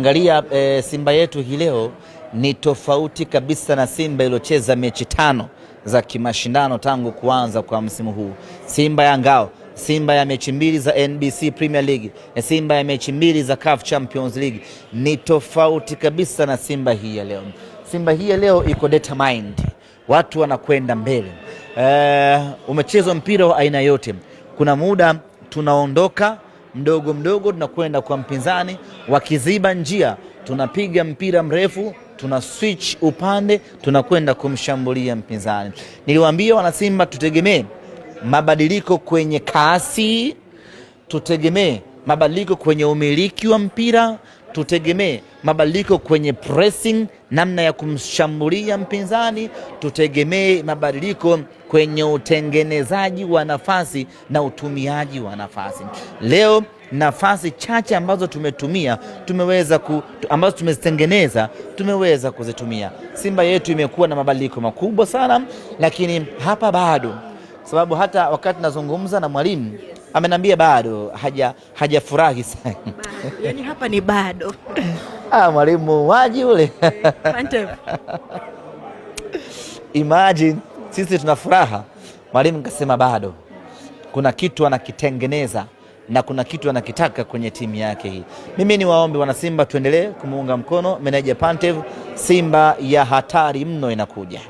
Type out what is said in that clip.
Angalia Simba yetu hii leo ni tofauti kabisa na Simba iliyocheza mechi 5 za kimashindano tangu kuanza kwa msimu huu. Simba ya ngao, Simba ya mechi 2 za NBC Premier League, Simba ya mechi 2 za CAF Champions League. Ni tofauti kabisa na Simba hii ya leo. Simba hii ya leo iko determined. Watu wanakwenda mbele. Umechezwa mpira wa aina yote. Kuna muda tunaondoka mdogo mdogo tunakwenda kwa mpinzani, wakiziba njia tunapiga mpira mrefu, tuna switch upande, tunakwenda kumshambulia mpinzani. Niliwaambia wana Simba tutegemee mabadiliko kwenye kasi, tutegemee mabadiliko kwenye umiliki wa mpira, tutegemee mabadiliko kwenye pressing, namna ya kumshambulia mpinzani, tutegemee mabadiliko kwenye utengenezaji wa nafasi na utumiaji wa nafasi. Leo nafasi chache ambazo tumetumia ambazo tumezitengeneza tumeweza kuzitumia. Simba yetu imekuwa na mabadiliko makubwa sana, lakini hapa bado, sababu hata wakati nazungumza na mwalimu amenambia bado hajafurahi sana. Yani hapa ni bado. Mwalimu waji ule. Imagine sisi tuna furaha, mwalimu kasema bado. Kuna kitu anakitengeneza na kuna kitu anakitaka kwenye timu yake hii. Mimi ni waombe wana Simba tuendelee kumuunga mkono meneja Pantev. Simba ya hatari mno inakuja.